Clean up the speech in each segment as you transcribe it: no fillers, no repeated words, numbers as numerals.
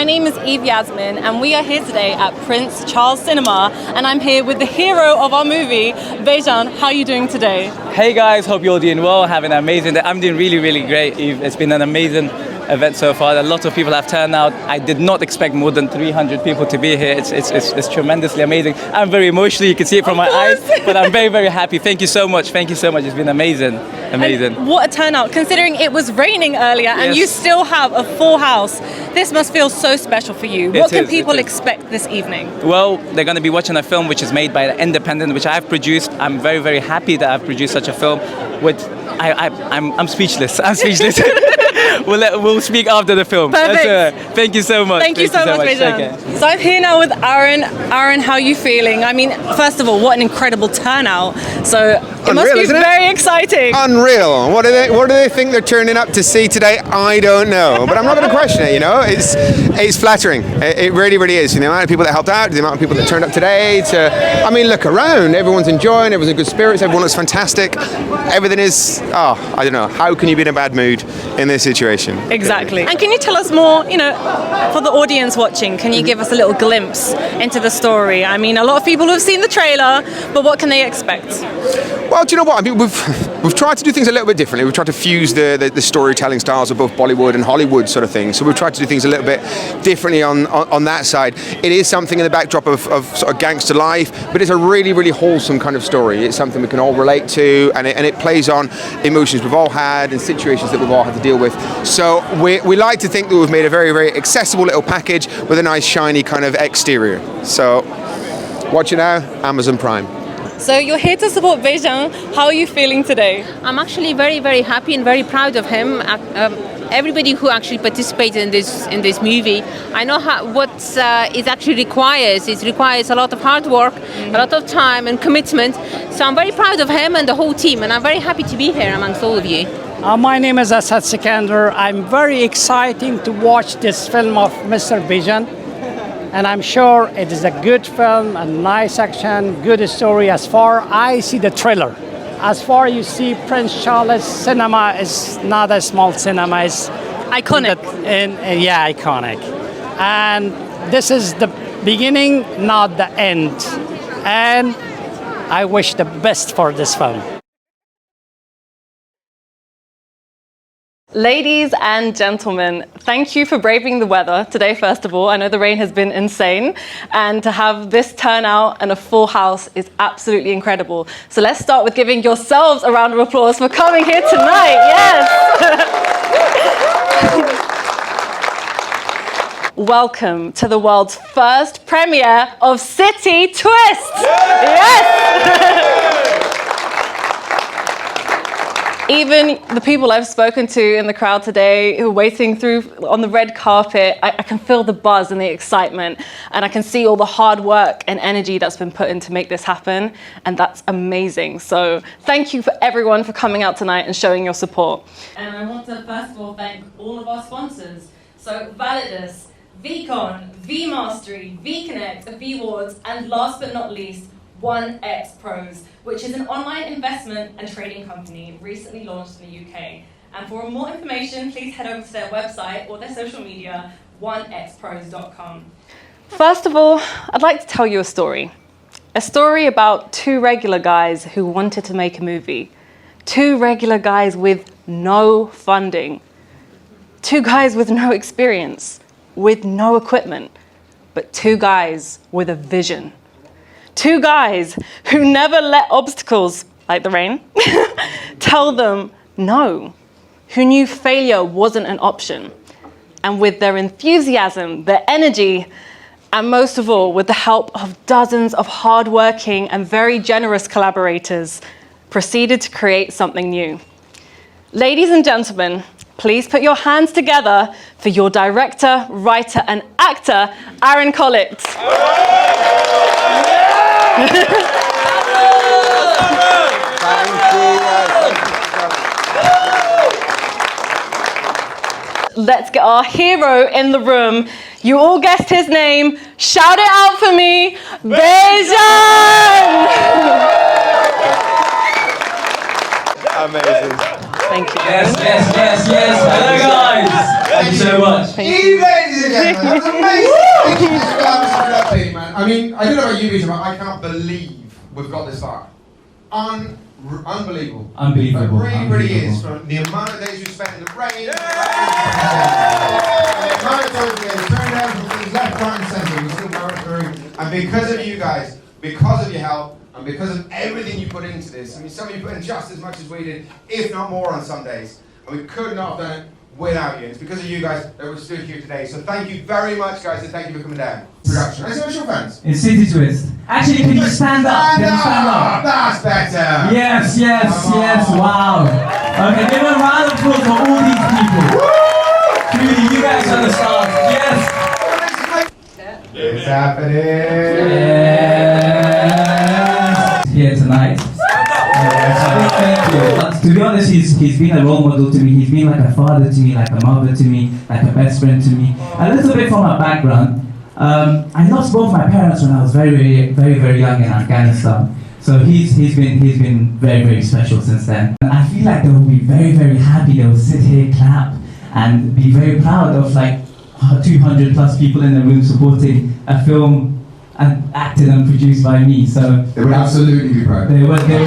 name is Eve Yasmin, and we are here today at Prince Charles Cinema, and I'm here with the hero of our movie, Bizhan. How are you doing today? Hey guys, hope you're all doing well, having an amazing day. I'm doing really, really great, Eve. It's been an amazing event so far. A lot of people have turned out. I did not expect more than 300 people to be here. It's tremendously amazing. I'm very emotional, you can see it from my eyes, but I'm very, very happy. Thank you so much. Thank you so much. It's been amazing. Amazing. And what a turnout, considering it was raining earlier and you still have a full house. This must feel so special for you. What can people expect this evening? Well, they're going to be watching a film which is made by the Independent, which I've produced. I'm very, very happy that I've produced such a film. I'm speechless. I'm speechless. We'll speak after the film. Perfect. Thank you so much. Thank you so much, Bizhan. So I'm here now with Aaron. Aaron, how are you feeling? I mean, first of all, what an incredible turnout. So it must be very exciting. Unreal. What do they think they're turning up to see today? I don't know, but I'm not going to question it. You know, it's flattering. It really, really is. You know, the amount of people that helped out, the amount of people that turned up today. I mean, look around. Everyone's enjoying. Everyone's in good spirits. Everyone looks fantastic. Everything is. I don't know. How can you be in a bad mood in this situation? Exactly. And can you tell us more? You know, for the audience watching, can you give us a little glimpse into the story? I mean, a lot of people have seen the trailer, but what can they expect? Well, do you know what? I mean, we've tried to do things a little bit differently. We've tried to fuse the storytelling styles of both Bollywood and Hollywood sort of thing. So we've tried to do things a little bit differently on that side. It is something in the backdrop of sort of gangster life, but it's a really, really wholesome kind of story. It's something we can all relate to, and it plays on emotions we've all had and situations that we've all had to deal with. So we like to think that we've made a very, very accessible little package with a nice, shiny kind of exterior. So watch it now, Amazon Prime. So you're here to support Bizhan. How are you feeling today? I'm actually very, very happy and very proud of him. Everybody who actually participated in this movie, I know what it actually requires. It requires a lot of hard work, a lot of time and commitment. So I'm very proud of him and the whole team, and I'm very happy to be here amongst all of you. My name is Asad Sikandar. I'm very excited to watch this film of Mr. Bizhan. And I'm sure it is a good film, a nice action, good story. As far I see the trailer, as far you see Prince Charles Cinema is not a small cinema. It's iconic. Yeah, iconic. And this is the beginning, not the end. And I wish the best for this film. Ladies and gentlemen, thank you for braving the weather today, first of all. I know the rain has been insane, and to have this turnout and a full house is absolutely incredible. So let's start with giving yourselves a round of applause for coming here tonight. Yes! Welcome to the world's first premiere of City Twist! Yes! Even the people I've spoken to in the crowd today who are waiting through on the red carpet, I can feel the buzz and the excitement, and I can see all the hard work and energy that's been put in to make this happen, and that's amazing. So thank you for everyone for coming out tonight and showing your support. And I want to first of all thank all of our sponsors. So Validus, VCon, VMastery, VConnect, VWards, and last but not least, 1X Pros, which is an online investment and trading company recently launched in the UK. And for more information, please head over to their website or their social media, 1xpros.com. First of all, I'd like to tell you a story. A story about two regular guys who wanted to make a movie. Two regular guys with no funding. Two guys with no experience, with no equipment, but two guys with a vision. Two guys who never let obstacles, like the rain, tell them no, who knew failure wasn't an option. And with their enthusiasm, their energy, and most of all, with the help of dozens of hardworking and very generous collaborators, proceeded to create something new. Ladies and gentlemen, please put your hands together for your director, writer, and actor, Aaron Collict. Let's get our hero in the room. You all guessed his name. Shout it out for me, Bizhan! Amazing. Thank you. Yes. Hello, guys. Thank you so much. Ladies and gentlemen, that was amazing. Thank you so much for that thing, man. I mean, I don't know about you, Bizhan, but I can't believe we've got this far. Unbelievable. Unbelievable. It really is. From the amount of days we spent in the rain, the amount of times we had to turn down from things left, right, and centre, we still powered through. And because of you guys, because of your help, and because of everything you put into this, I mean, some of you put in just as much as we did, if not more on some days. And we could not have done it without you. It's because of you guys that we're stood here today. So thank you very much, guys, and thank you for coming down. Production. Let's see what's your fans. It's City Twist. Actually, can you stand up? Can you stand up? That's better. Yes. Wow. Okay, give a round of applause for all these people. Truly, you guys are the stars. Yes. It's happening. Yes. Here tonight. Thank you. But to be honest, he's been a role model to me. He's been like a father to me, like a mother to me, like a best friend to me. A little bit from my background. I lost both my parents when I was very young in Afghanistan. So he's been very special since then. And I feel like they will be very happy. They will sit here, clap, and be very proud of like 200 plus people in the room supporting a film and acted and produced by me. So They would absolutely be proud. they would be. So,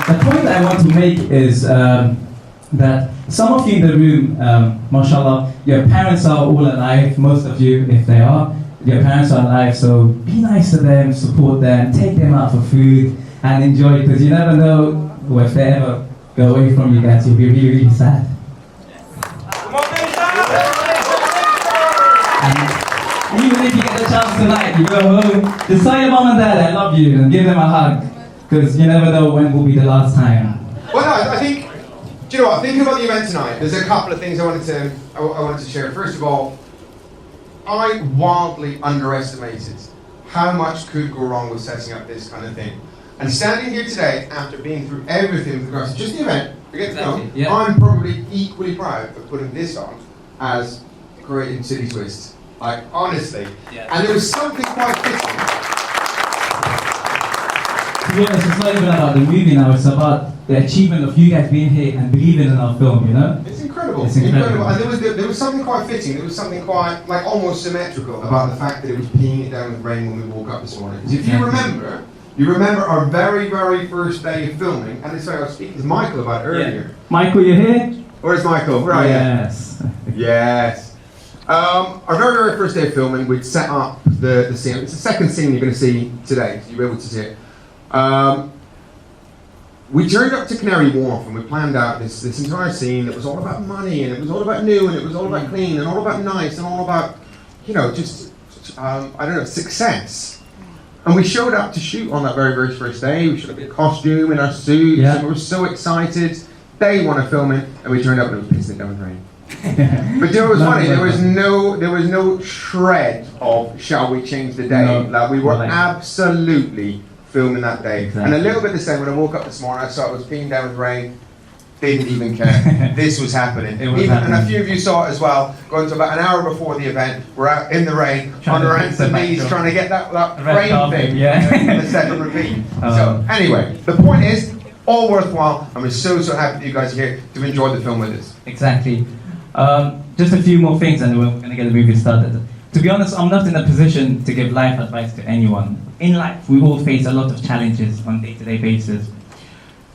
the point I want to make is that some of you in the room, mashallah, your parents are all alive, most of you, if they are, your parents are alive, so be nice to them, support them, take them out for food, and enjoy, because you never know if they ever go away from you guys, you'll be really sad. And even if you get the chance tonight, you go home, just tell your mom and dad I love you, and give them a hug, because you never know when will be the last time. Well, no, I think, do you know what, thinking about the event tonight, there's a couple of things I wanted to share. First of all, I wildly underestimated how much could go wrong with setting up this kind of thing. And standing here today, after being through everything with regards to just the event, forget the film, Yeah. I'm probably equally proud of putting this on as creating City Twist. Like, honestly. Yeah. And there was something quite fitting. To be honest, it's not even about the movie now, it's about the achievement of you guys being here and believing in our film, you know? It's incredible. It's incredible. And there was something quite fitting. There was something quite, like, almost symmetrical about the fact that it was peeing it down with rain when we woke up this morning. Because if you remember our very first day of filming, and it's like I was speaking to Michael about earlier. Yeah. Michael, you here? Where's Michael? Where are you? Yes. Yes. Our very first day of filming, we'd set up the scene. It's the second scene you're going to see today, so you'll be able to see it. We turned up to Canary Wharf and we planned out this entire scene that was all about money, and it was all about new, and it was all about clean, and all about nice, and all about, you know, just, success. And we showed up to shoot on that very first day. We showed up in costume, in our suits, and we were so excited. Day one of filming, and we turned up and it was pissing down with rain. But you know what was funny? There was no shred of shall we change the day. No. Like, we were absolutely filming that day. Exactly. And a little bit the same when I woke up this morning, I saw it was peeing down with rain. Didn't even care. This was happening. And a few of you saw it as well. Going to about an hour before the event, we're out in the rain, on our hands and knees, trying to get that rain thing. The second repeat. So anyway, the point is, all worthwhile, and we're so happy that you guys are here to enjoy the film with us. Exactly. Just a few more things and we're going to get the movie started. To be honest, I'm not in a position to give life advice to anyone. In life, we all face a lot of challenges on a day-to-day basis.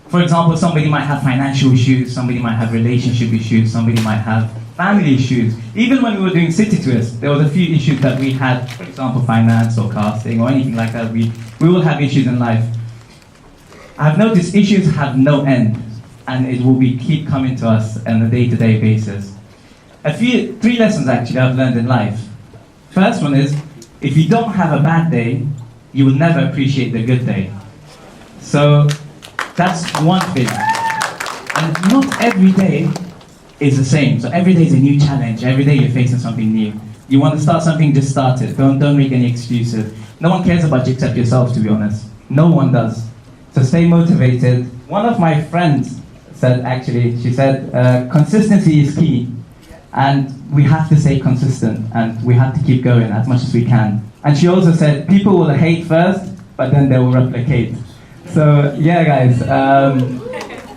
For example, somebody might have financial issues, somebody might have relationship issues, somebody might have family issues. Even when we were doing City Twist, there was a few issues that we had, for example, finance or casting or anything like that. We all have issues in life. I've noticed issues have no end, and it will keep coming to us on a day-to-day basis. Three lessons actually I've learned in life. First one is, if you don't have a bad day, you will never appreciate the good day. So that's one thing. And not every day is the same. So every day is a new challenge. Every day you're facing something new. You want to start something, just start it. Don't make any excuses. No one cares about you except yourself, to be honest. No one does. So stay motivated. One of my friends said, actually, she said, consistency is key. And we have to stay consistent, and we have to keep going as much as we can. And she also said, people will hate first, but then they will replicate. So yeah, guys,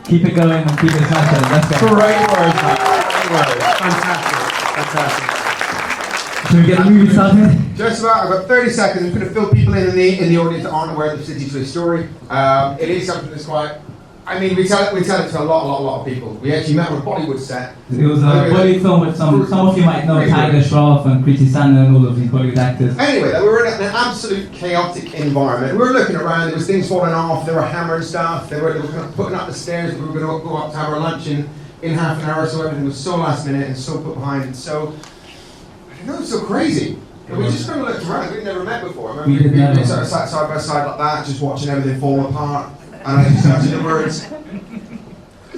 keep it going and keep it smashing. Let's go. Great words, man. Great words. Fantastic. Fantastic. Should we get the movie started? Just about. I've got 30 seconds. I'm going to fill people in the audience that aren't aware of the City Twist story. It is something that's quite. I mean, we tell it to a lot of people. We actually met on a Bollywood set. It was a Bollywood film with some of you might know Tiger Shroff and Kriti Sanon and all of these Bollywood actors. Anyway, we were in an absolute chaotic environment. We were looking around, there was things falling off, they were hammering stuff, they were kind of putting up the stairs, we were going to go up to have our lunch in half an hour, so everything was so last minute and so put behind and so, I don't know, it was so crazy. And we just kind of looked around, we'd never met before. I remember we sort of sat side by side like that, just watching everything fall apart, and I just started the words,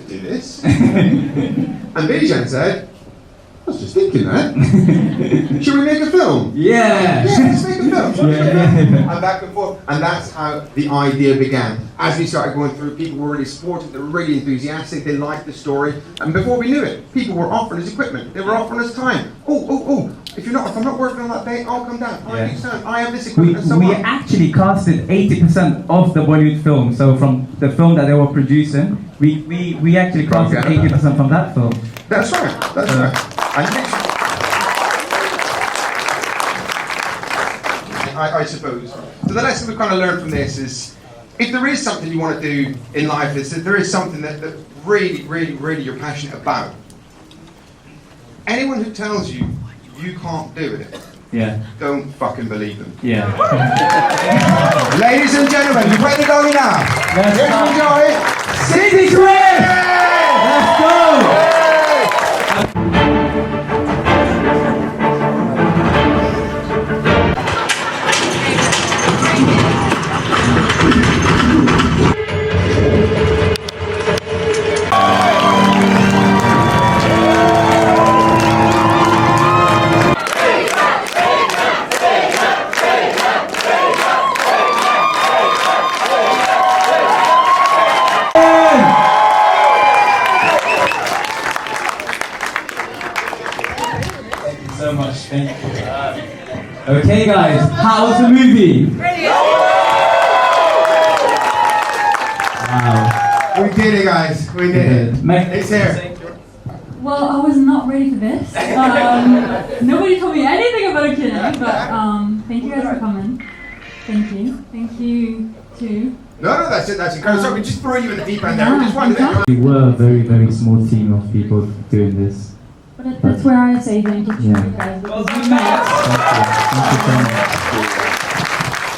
do this. And Bizhan said, I was just thinking that. Should we make a film? Yeah! Yeah, let's make a film. And back and forth. And that's how the idea began. As we started going through, people were really supportive, they were really enthusiastic, they liked the story. And before we knew it, people were offering us equipment, they were offering us time. Oh, if I'm not working on that day, I'll come down. I do sound. I have this equipment and so we on. actually casted 80% of the Bollywood film. So from the film that they were producing, we actually casted 80% from that film. That's right. I suppose. So the lesson we kind of learned from this is, if there is something you want to do in life, is that there is something that really you're passionate about. Anyone who tells you you can't do it, don't fucking believe them. Yeah. Ladies and gentlemen, you ready to go now? Let's enjoy City Twist! Let's go! So much, thank you. Okay guys, how was the movie? Wow. We did it, guys. We did it. It's here. Well, I was not ready for this. Nobody told me anything about a kidney, but thank you guys for coming. Thank you. Thank you too. No, that's it. That's incredible. So we just throw you in the deep end there. We just wanted to. We were a very small team of people doing this. But that's where I say thank you to you guys. Because we met. Thank you so much.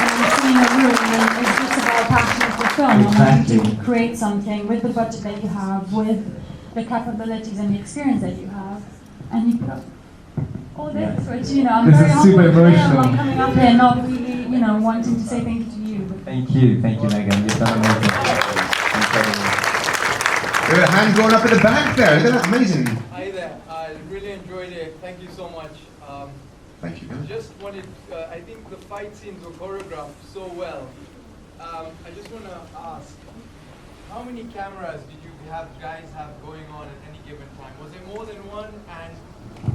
And I'm seeing a room and it's just about passion for film. And wanting to create something with the budget that you have, with the capabilities and the experience that you have. And you put up all this, which, I'm this very is humble super today. emotional. I'm coming up here not really, wanting to say thank you to you. Thank you, Megan. You've done amazing. Incredible. There's a hand going up at the back there. Isn't that amazing? Hi there. I really enjoyed it. Thank you so much. Thank you. Just wanted, I think the fight scenes were choreographed so well. I just want to ask, how many cameras did you guys have going on at any given time? Was there more than one? And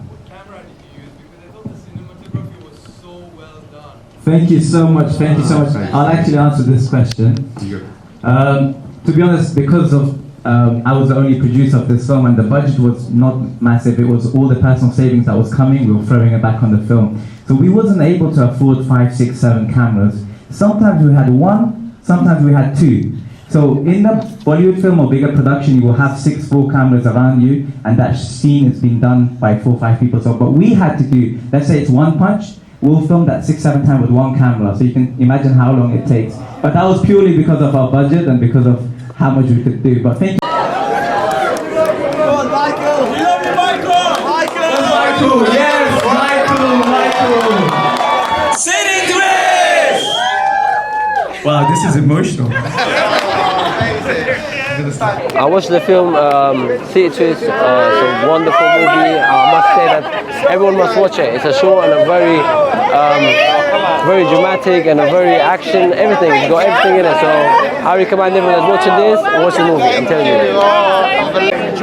what camera did you use? Because I thought the cinematography was so well done. Thank you so much. I'll actually answer this question. To be honest, because of I was the only producer of this film and the budget was not massive, it was all the personal savings that was coming, we were throwing it back on the film. So we wasn't able to afford 5, 6, 7 cameras. Sometimes we had 1, sometimes we had 2. So in the Bollywood film or bigger production, you will have 6 full cameras around you and that scene is being done by 4 or 5 people. So, but we had to do, let's say it's 1 punch, we'll film that 6, 7 times with 1 camera. So you can imagine how long it takes. But that was purely because of our budget and because of how much we could do. But thank you. Michael, yes, Michael. City Twist! Wow, this is emotional. I watched the film City Twist. It's a wonderful movie. I must say that everyone must watch it. It's a short and a very dramatic and a very action, everything. It's got everything in it. So I recommend everyone that's watching this, watch the movie. I'm telling you. Do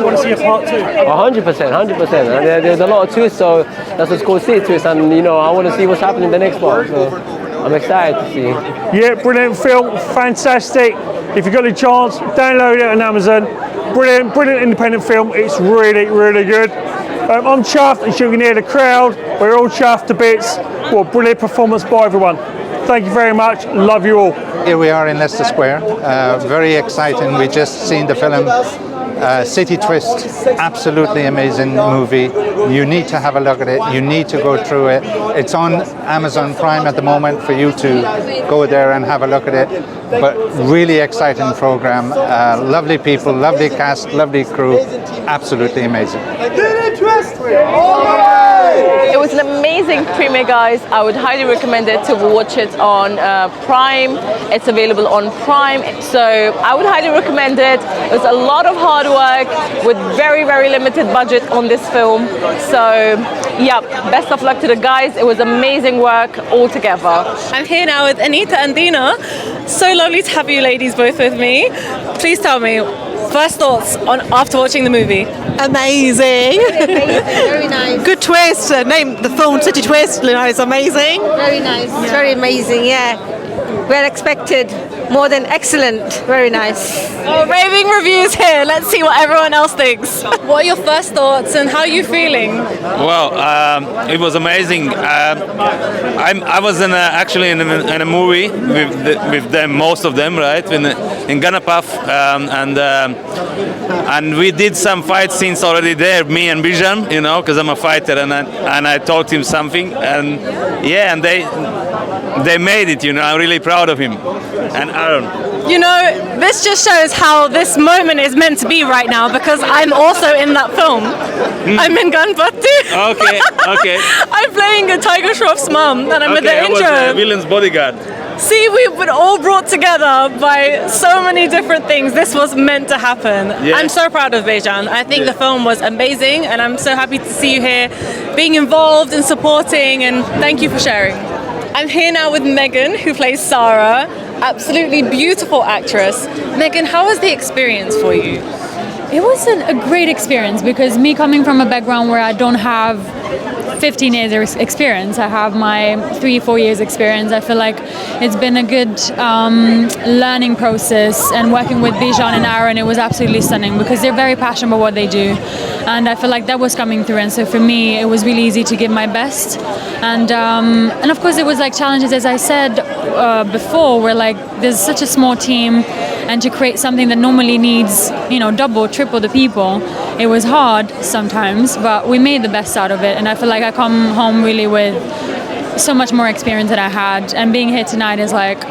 you want to see a part 2? 100%. And there's a lot of twists, so that's what's called City Twist. And I want to see what's happening in the next part. So I'm excited to see. Yeah, brilliant film, fantastic. If you've got the chance, download it on Amazon. Brilliant independent film. It's really, really good. I'm chuffed, as you can hear the crowd. We're all chuffed to bits. Well, brilliant performance by everyone. Thank you very much. Love you all. Here we are in Leicester Square. Very exciting. We just seen the film City Twist. Absolutely amazing movie. You need to have a look at it. You need to go through it. It's on Amazon Prime at the moment for you to go there and have a look at it. But really exciting program. Lovely people, lovely cast, lovely crew. Absolutely amazing. It was an amazing premiere, guys. I would highly recommend it to watch it on Prime. It's available on Prime, so I would highly recommend it. It was a lot of hard work with very, very limited budget on this film. So, yeah, best of luck to the guys. It was amazing work all together. I'm here now with Anita and Dina. So lovely to have you ladies both with me. Please tell me, first thoughts on after watching the movie. Amazing. Very nice. Good twist. Name the film City Twist. You know, it's amazing. Very nice. It's very amazing. Yeah. Well expected. More than excellent. Very nice. Oh, raving reviews here. Let's see what everyone else thinks. What are your first thoughts and how are you feeling? Well, it was amazing. I was actually in a movie with them, most of them, right? In Ganapaf, and we did some fight scenes already there. Me and Bizhan, you know, because I'm a fighter, and I taught him something, and yeah, and they made it. You know, I'm really proud of him. And Aaron. You know, this just shows how this moment is meant to be right now because I'm also in that film. I'm in Ganpati. Okay. I'm playing a Tiger Shroff's mum and I'm in the I intro. was villain's bodyguard. See, we've been all brought together by so many different things. This was meant to happen. Yeah. I'm so proud of Bizhan. I think the film was amazing and I'm so happy to see you here being involved and supporting, and thank you for sharing. I'm here now with Megan, who plays Sarah. Absolutely beautiful actress. Megan, how was the experience for you? It was a great experience because me coming from a background where I don't have 15 years experience, I have my 3-4 years experience. I feel like it's been a good learning process, and working with Bizhan and Aaron, it was absolutely stunning because they're very passionate about what they do, and I feel like that was coming through. And so for me, it was really easy to give my best, and of course it was like challenges, as I said before, where like there's such a small team, and to create something that normally needs, you know, double, triple the people, it was hard sometimes, but we made the best out of it. And I feel like I come home really with so much more experience than I had, and being here tonight is like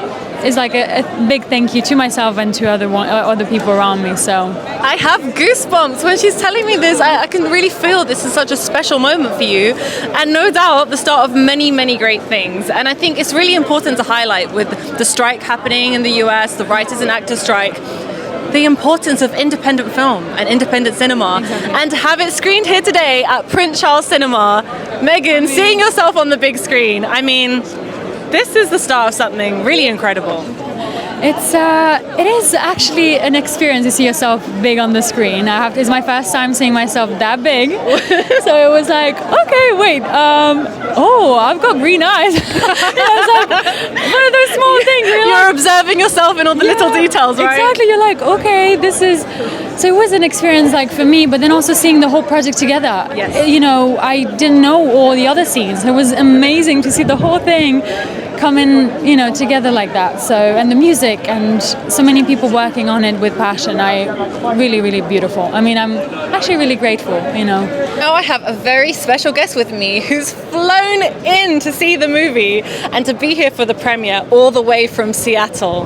a big thank you to myself and to other people around me. So I have goosebumps when she's telling me this. I can really feel this is such a special moment for you, and no doubt the start of many, many great things. And I think it's really important to highlight, with the strike happening in the US, the writers and actors strike, the importance of independent film and independent cinema. Exactly. And to have it screened here today at Prince Charles Cinema. Megan, seeing yourself on the big screen, I mean, this is the start of something really incredible. It is actually an experience to see yourself big on the screen. It's my first time seeing myself that big, so it was like, okay, wait, I've got green eyes. It's like one of those small things. You're observing yourself in all the little details, right? Exactly. You're like, okay, this is. So it was an experience, like, for me, but then also seeing the whole project together. Yes. You know, I didn't know all the other scenes. It was amazing to see the whole thing coming, you know, together like that. So, and the music and so many people working on it with passion. Really, really beautiful. I mean, I'm actually really grateful, you know. Now I have a very special guest with me who's flown in to see the movie and to be here for the premiere all the way from Seattle.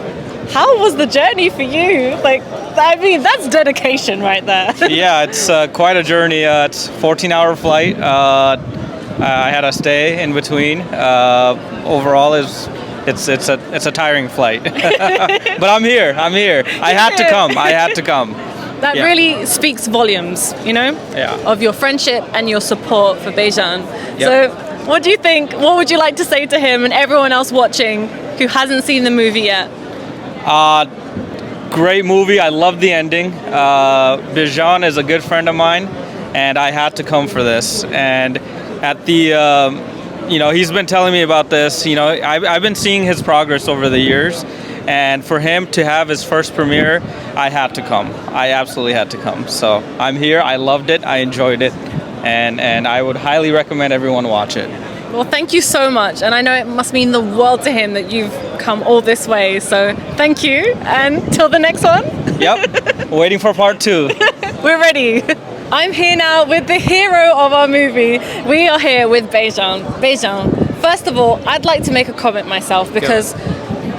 How was the journey for you? Like, I mean, that's dedication right there. Yeah, it's quite a journey. It's a 14-hour flight. I had a stay in between. Overall, it's a tiring flight. But I'm here. I had to come. That really speaks volumes, you know, of your friendship and your support for Bizhan. Yep. So what do you think? What would you like to say to him and everyone else watching who hasn't seen the movie yet? Great movie. I love the ending. Bizhan is a good friend of mine, and I had to come for this. And at the he's been telling me about this. I've been seeing his progress over the years, and for him to have his first premiere, I had to come. I absolutely had to come. So I'm here. I loved it. I enjoyed it, and I would highly recommend everyone watch it. Well, thank you so much. And I know it must mean the world to him that you've come all this way. So thank you. And till the next one. Yep. Waiting for part 2. We're ready. I'm here now with the hero of our movie. We are here with Bizhan. Bizhan, first of all, I'd like to make a comment myself because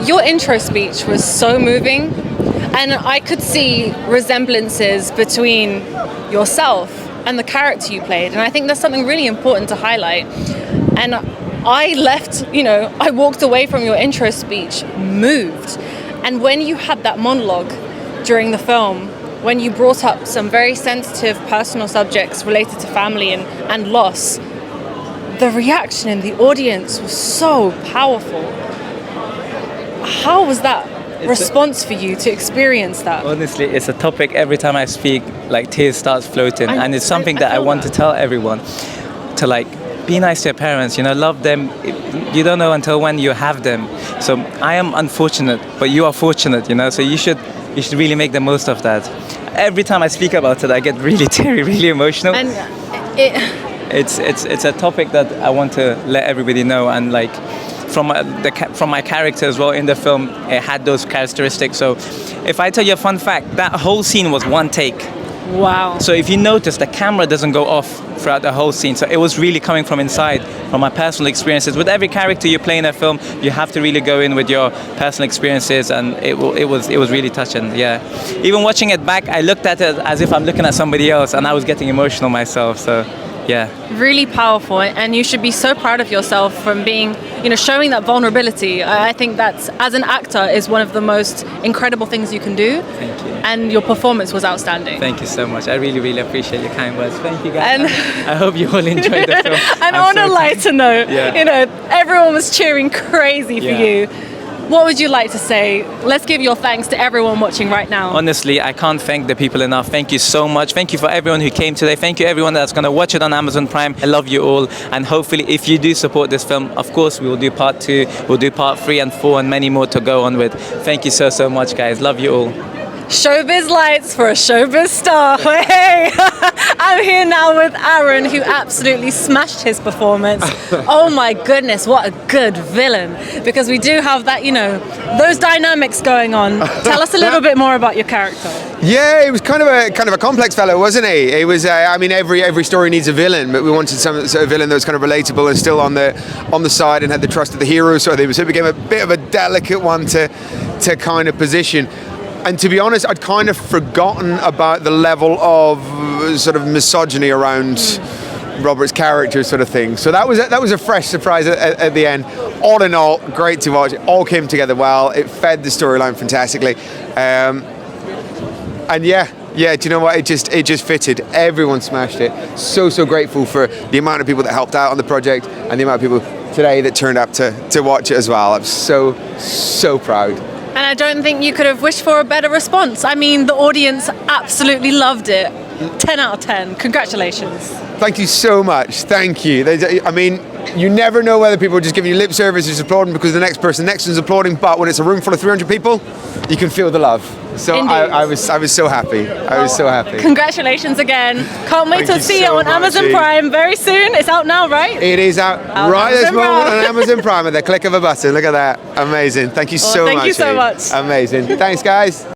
your intro speech was so moving. And I could see resemblances between yourself and the character you played. And I think that's something really important to highlight. And I left, I walked away from your intro speech moved. And when you had that monologue during the film, when you brought up some very sensitive personal subjects related to family and loss, the reaction in the audience was so powerful. How was that response for you to experience that? Honestly, it's a topic every time I speak, like tears starts floating. And it's something that I want to tell everyone to be nice to your parents, love them. You don't know until when you have them. So I am unfortunate, but you are fortunate, so you should really make the most of that. Every time I speak about it, I get really teary, really emotional. And it's a topic that I want to let everybody know, and from my character as well in the film, it had those characteristics. So if I tell you a fun fact, that whole scene was one take. Wow. So if you notice, the camera doesn't go off throughout the whole scene. So it was really coming from inside, from my personal experiences. With every character you play in a film, you have to really go in with your personal experiences, and it was really touching. Yeah. Even watching it back, I looked at it as if I'm looking at somebody else, and I was getting emotional myself. So. Yeah. Really powerful, and you should be so proud of yourself from being, showing that vulnerability. I think that's, as an actor, is one of the most incredible things you can do. Thank you. And your performance was outstanding. Thank you so much. I really, really appreciate your kind words. Thank you, guys. And I hope you all enjoyed the film. And on a lighter note, everyone was cheering crazy for you. What would you like to say? Let's give your thanks to everyone watching right now. Honestly, I can't thank the people enough. Thank you so much. Thank you for everyone who came today. Thank you everyone that's going to watch it on Amazon Prime. I love you all. And hopefully, if you do support this film, of course, we will do part 2, we'll do part 3 and 4 and many more to go on with. Thank you so much, guys. Love you all. Showbiz lights for a showbiz star. Hey, I'm here now with Aaron, who absolutely smashed his performance. Oh my goodness, what a good villain! Because we do have that, those dynamics going on. Tell us a little bit more about your character. Yeah, he was kind of a complex fellow, wasn't he? It was. Every story needs a villain, but we wanted some sort of villain that was kind of relatable and still on the side and had the trust of the hero. So it became a bit of a delicate one to kind of position. And to be honest, I'd kind of forgotten about the level of sort of misogyny around Robert's character, sort of thing. So that was a fresh surprise at the end. All in all, great to watch. It all came together well. It fed the storyline fantastically. And yeah, do you know what? It just fitted. Everyone smashed it. So grateful for the amount of people that helped out on the project and the amount of people today that turned up to watch it as well. I'm so proud. And I don't think you could have wished for a better response. I mean, the audience absolutely loved it. 10 out of 10. Congratulations. Thank you so much. Thank you. You never know whether people are just giving you lip service, just applauding because the next person next to is applauding, but when it's a room full of 300 people, you can feel the love. So I was so happy. I was so happy. Congratulations again. Can't wait to see it on Amazon Prime very soon. It's out now, right? It is out right this moment on Amazon Prime at the click of a button. Look at that. Amazing. Thank you so much. Thank you so much. Amazing. Thanks, guys.